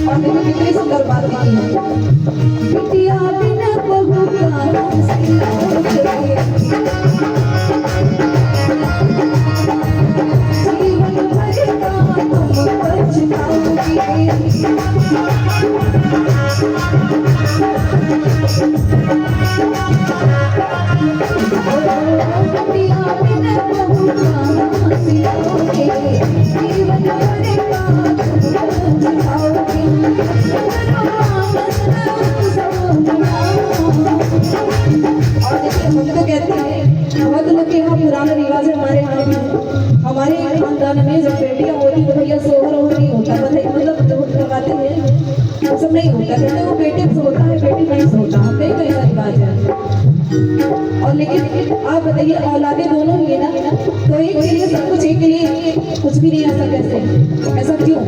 और देखो कितनी सुंदर बात की है, बिटिया बिना बहू का जीवन भर का तुम पछताओगे, बिटिया बिना बहू का सिलाओगे, जीवन भर का और देखिए हम तो कहते हैं बहुत लोग के यहाँ पुराना रिवाज है, हमारे यहाँ भी हमारे खानदान में जब बेटियां होती तो भैया सोहर और नहीं होता, मतलब जो करवाते हैं वो सब नहीं होता, कहते वो बेटे से होता है बेटी नहीं से होता, हम कहीं ऐसा रिवाज है। और लेकिन आप बताइए औलादे दोनों ही है ना, तो एक के लिए सब कुछ, एक के लिए कुछ भी नहीं ऐसा कैसे, ऐसा क्यों?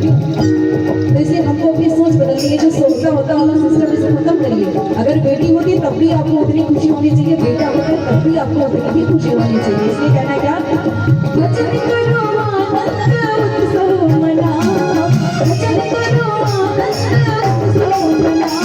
तो इसलिए हमको अपनी सोच बदलनी है, जो सोचता होता वाला सिस्टम इसे खत्म करिए। अगर बेटी होती तब भी आपको उतनी खुशी होनी चाहिए, बेटा होता है तब भी आपको उतनी ही खुशी होनी चाहिए। इसलिए कहना है क्या भजन करो आनंद उत्सव मनाओ, भजन करो आनंद उत्सव मनाओ,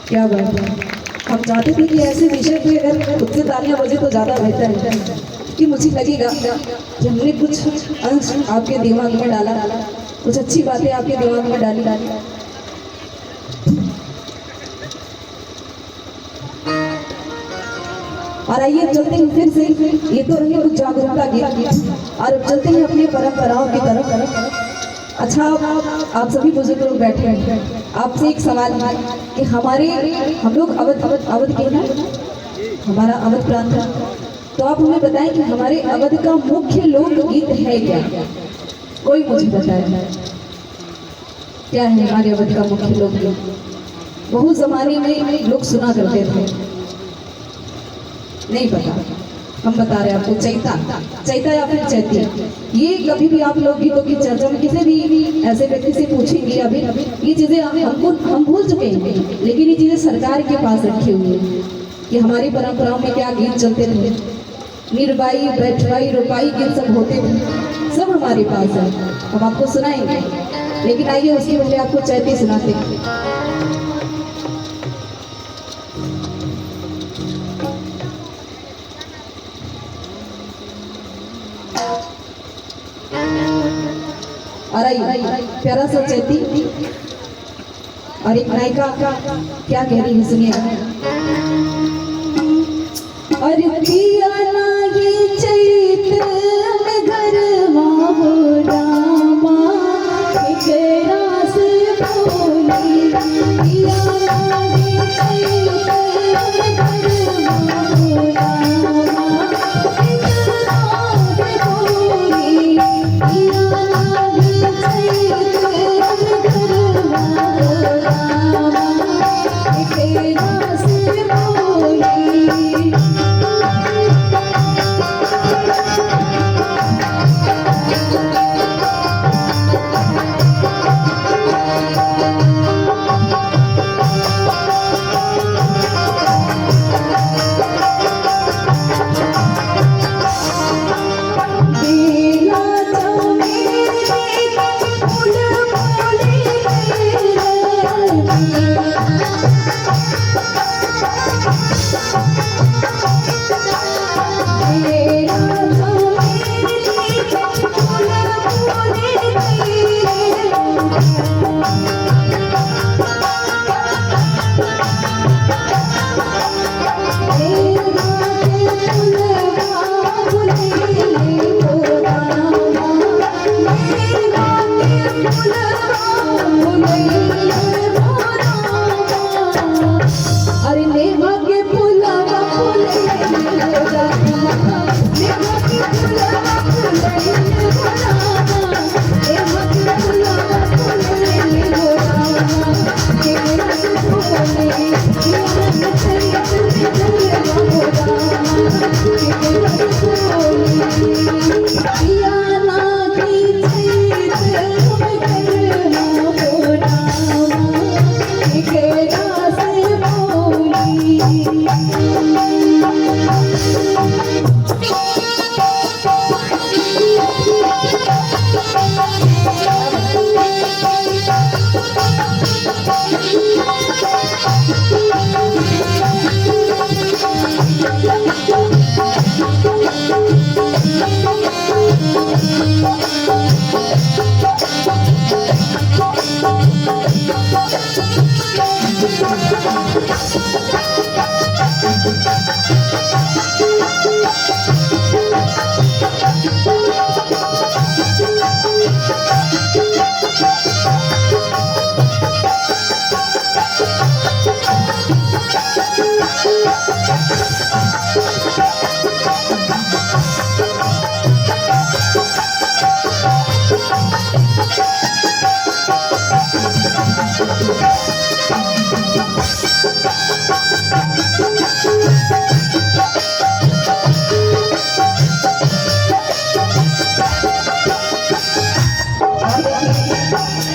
क्या बात है। हम चाहते थे कि ऐसे विषय पे अगर खुद से तालियां बजे तो ज़्यादा बेहतर है, कि मुझे लगेगा कि हमने कुछ अंश आपके दिमाग में डाला, कुछ अच्छी बातें आपके दिमाग में डाली। और आइए चलते हैं फिर से, ये तो रही कुछ जागरूकता की, और अब चलते हैं अपनी परंपराओं की तरफ। अच्छा आप सभी बुजुर्ग लोग बैठे हैं, आपसे एक सवाल है कि हम लोग अवध के हैं, हमारा अवध प्रांत है, तो आप हमें बताएं कि हमारे अवध का मुख्य लोकगीत है क्या? कोई मुझे बताए क्या है हमारे अवध का मुख्य लोकगीत? बहुत जमाने में लोग सुना करते थे, नहीं पता, हम बता रहे हैं आपको। चैता या फिर चैती, ये कभी भी आप लोग गीतों की चर्चा में किसी भी ऐसे व्यक्ति से पूछेंगे, अभी ये चीज़ें हम भूल चुके हैं, लेकिन ये चीज़ें सरकार के पास रखी हुई है कि हमारी परंपराओं में क्या गीत चलते थे, निर्बाई बैठवाई रुपाई गीत सब होते थे, सब हमारे पास है, हम आपको सुनाएंगे। लेकिन आइए उसके पहले आपको चैती सुनाते हैं। और प्यारा सा चैती और एक नायिका क्या कह रही है, सुनिए। और पिया ना ये चैत्र में गरवा हो रामा, एकरा से बोली, पिया ना ये चैत्र में गरवा हो रामा,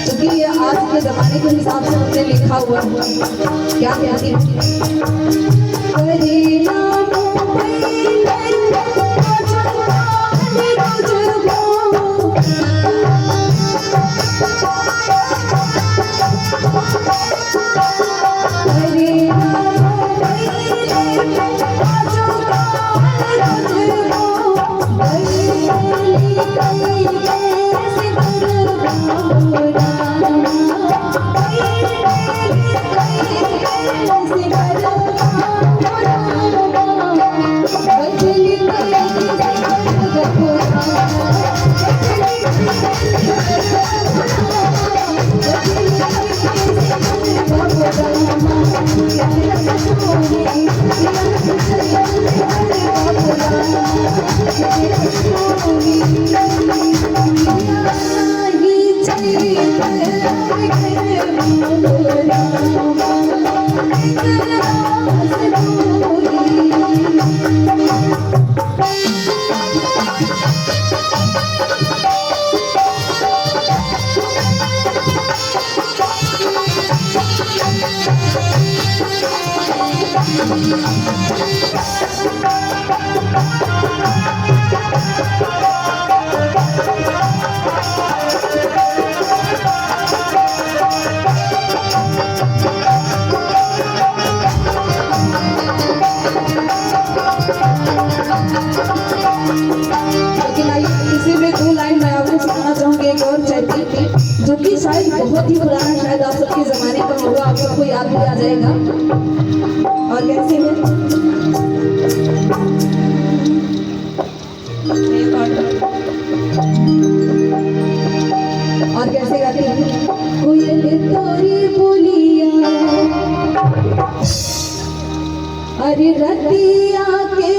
क्योंकि ये आज के जमाने के हिसाब से हमने लिखा हुआ क्या कहती जो कि शायद बहुत ही पुराना, शायद आप सबके जमाने का होगा, आप सबको याद भी आ जाएगा। और कैसे है और कैसे गाती है कोयल तोरी बोलिया अरे रतिया के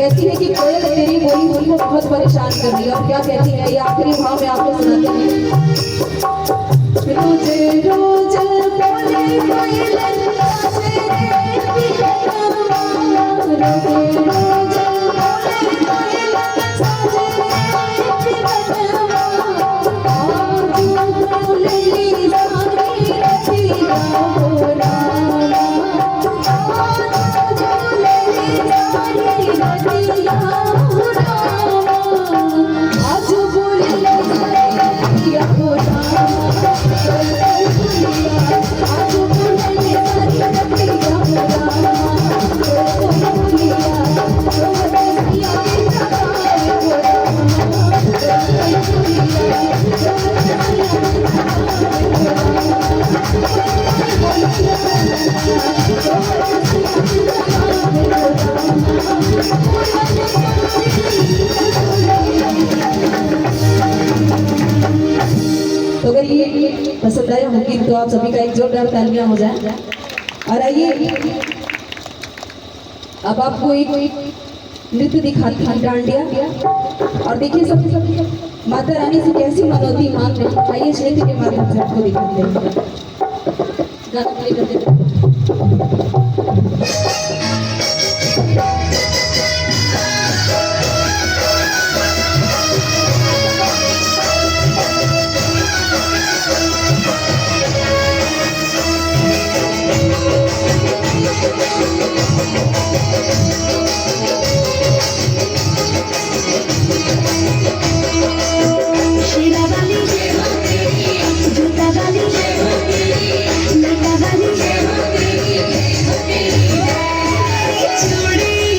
कहती है कि कोयल तेरी बोली बोली को बहुत परेशान कर दिया। और क्या कहती है, ये आखिरी भाव में आपको सुनाते हैं। रोज रोज बोले कोयल तो अगर ये पसंद आया होगी तो आप सभी का एक जोरदार तालियां हो जाए। और आइए अब आपको एक नृत्य दिखाती हूँ, डांडिया। और देखिए सब माता रानी से कैसी मनौती मांग रही है। आइए क्षेत्र के माध्यम से आपको दिखाते हैं। गाना प्ले करते हैं। छोड़ी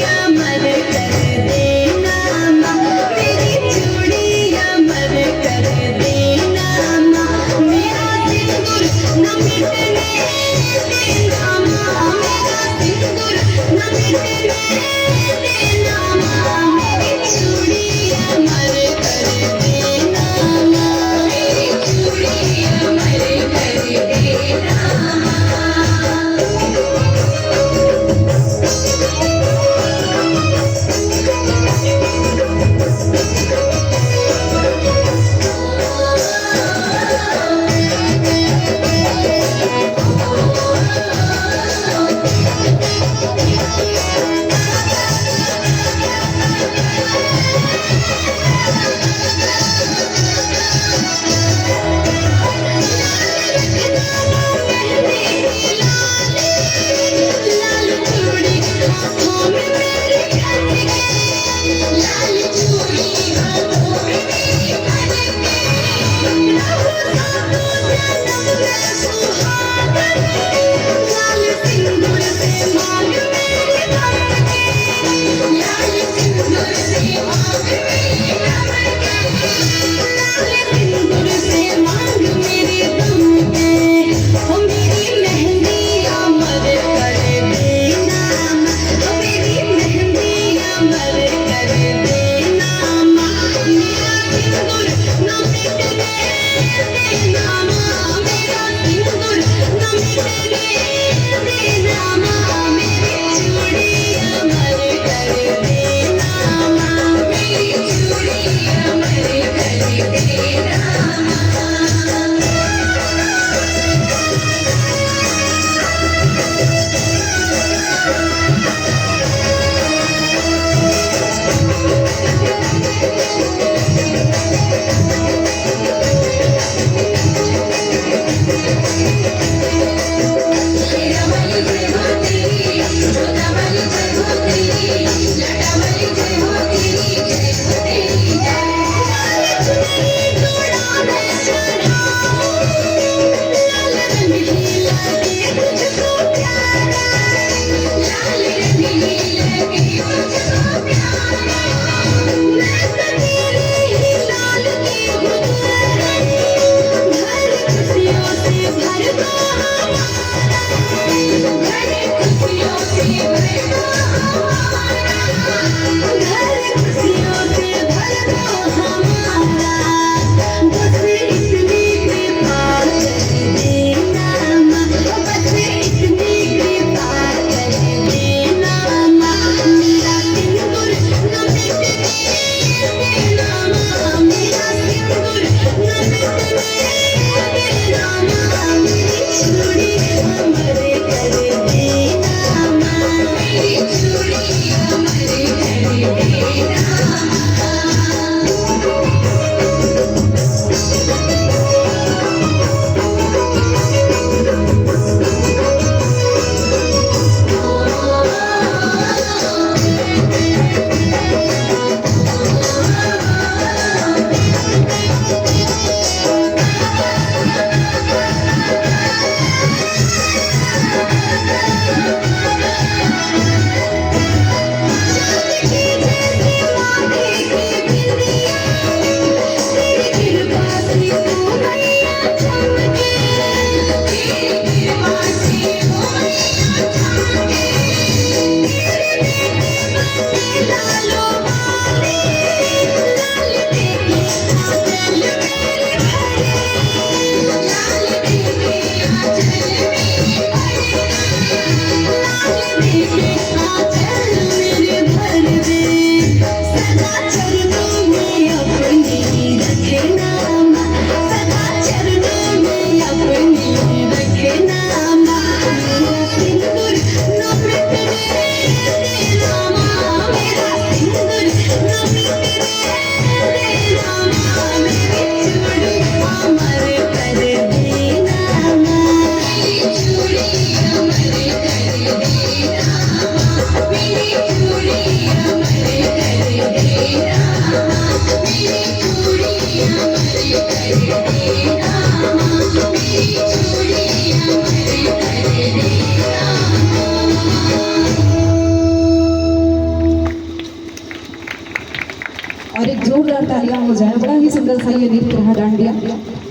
सुंदर सा ये नृत्य रहा डांडिया।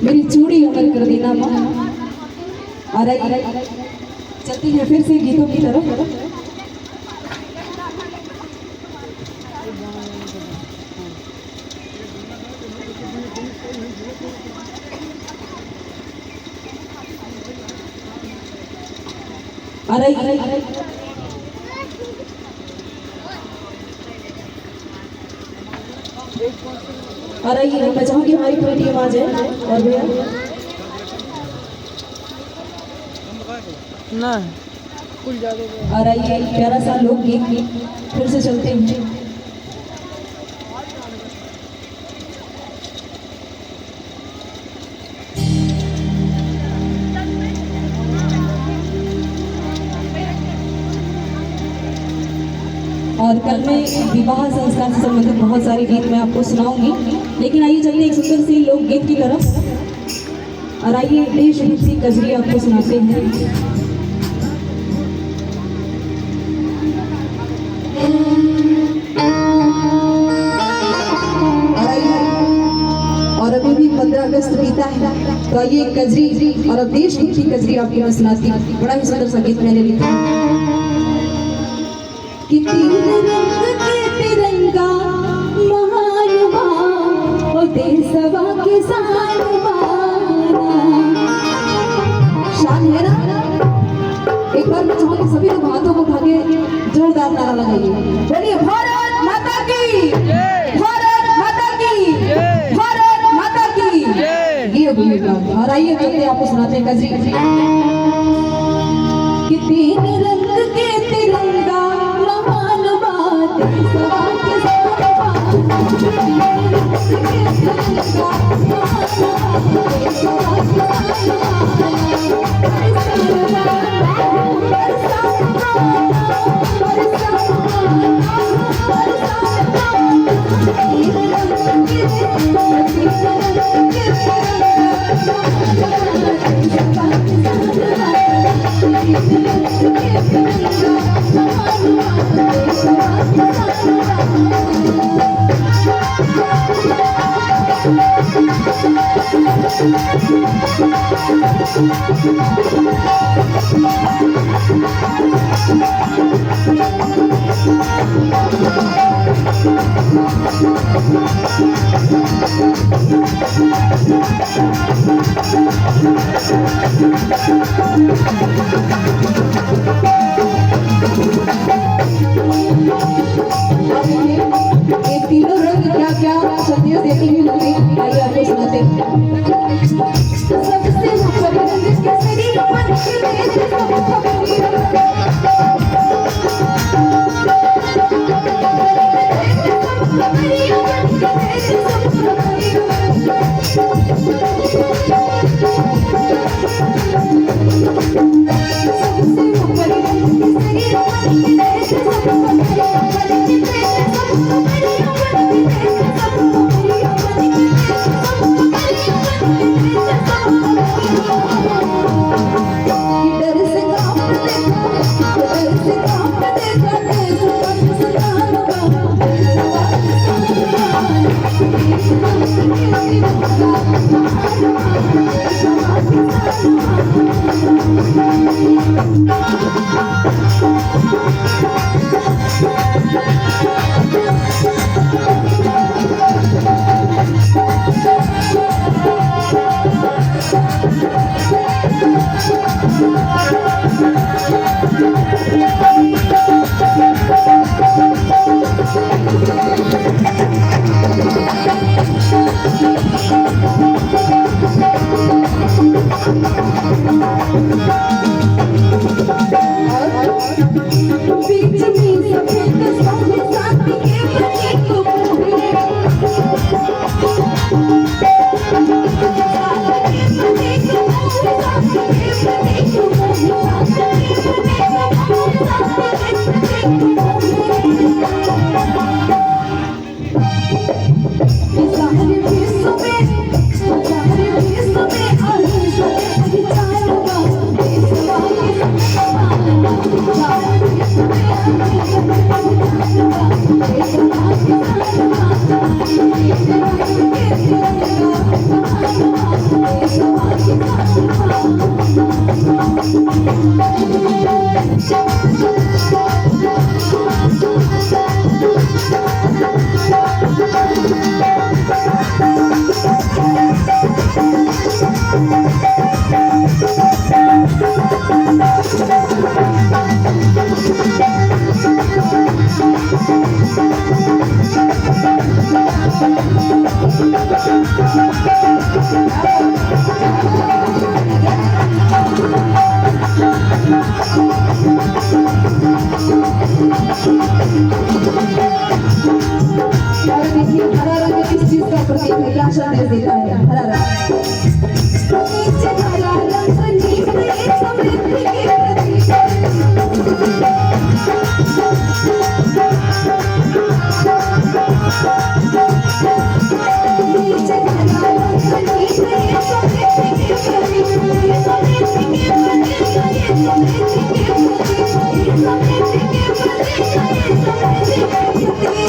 मेरी चूड़ी अमर कर देना माँ। और आइए चलते हैं फिर से गीतों की तरफ। और आइए और आइए मैं चाहूँगी हमारी पूरी टीम आ जाए। और भैया और आइए प्यारा सा लोकगीत फिर से चलते हैं। और कल मैं विवाह संस्कार से संबंधित बहुत सारे गीत मैं आपको सुनाऊंगी, लेकिन आइए चलिए एक सुंदर सी लोकगीत की तरफ। और आइए देशभक्ति कजरी आपको सुनाते हैं। और अभी भी 15 अगस्त बीता है, तो आइए कजरी और अब देशभक्ति कजरी आपको मैं सुनाती हूँ। बड़ा ही सुंदर सा गीत मैंने लिखा है कि तीन रंग के तिरंगा महानुभा और देशवा के शान है ना। एक बार मैं चाहूँगी सभी लोग हाथों को उठा के जोरदार नारा लगाइए। बोलिए भारत माता की, भारत माता की, भारत माता की। ये बोलिएगा। और आइए चलते आपको सुनाते हैं कजरी। कि तीन रंग के तिरंगा ये तीनों रंग क्या क्या सदियों देती हुई होंगी। आइए आपको सुनाते हैं। सबसे ऊपर रंग केसरी मन के बीच में सफेद साथ और देखिए हरा रंग किस चीज का प्रतीक है, क्या संदेश देता है हरा रंग। नीचे हरा रंग नीचे समृद्धि के प्रतीक नीचे हरा रंग नीचे समृद्धि के प्रतीक समृद्धि के प्रतीक समृद्धि के प्रतीक समृद्धि के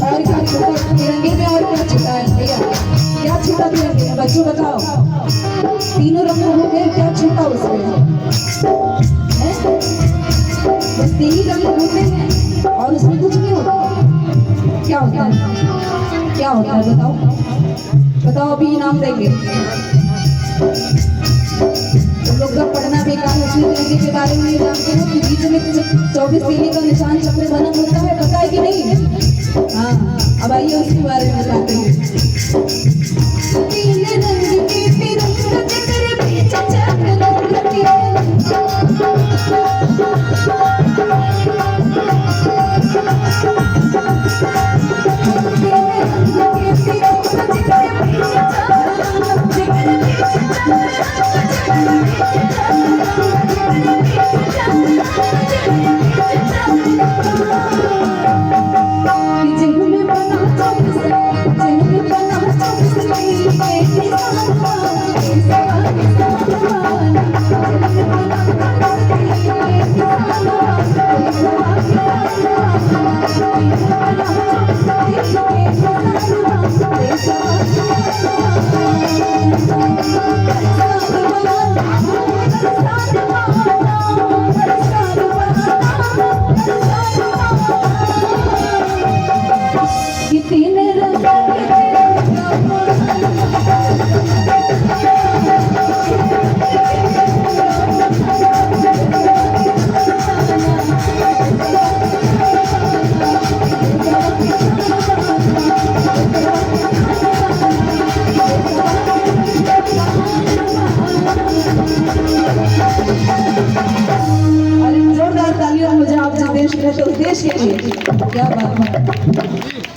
तिरंगे में और क्या छुटा है भैया, क्या छुटा तिरंगे में? बच्चों बताओ, तीनों रंग हो गए, क्या छुटा उसमें? बस तीन ही रंग होते हैं और उसमें कुछ नहीं होता। क्या होता है, क्या होता है बताओ बताओ, अभी इनाम देंगे। तुम लोग का पढ़ना बेकार है, इसलिए तिरंगे के बारे में नहीं जानते हो कि बीच में 24 तीली का निशान चक्र बना होता है, पता है कि नहीं? हाँ, अब आइए उसके बारे में बताते हैं। पीले रंग के तिरंगा तेरे पीछे चक्र लगती है। देश के लिए क्या बात है।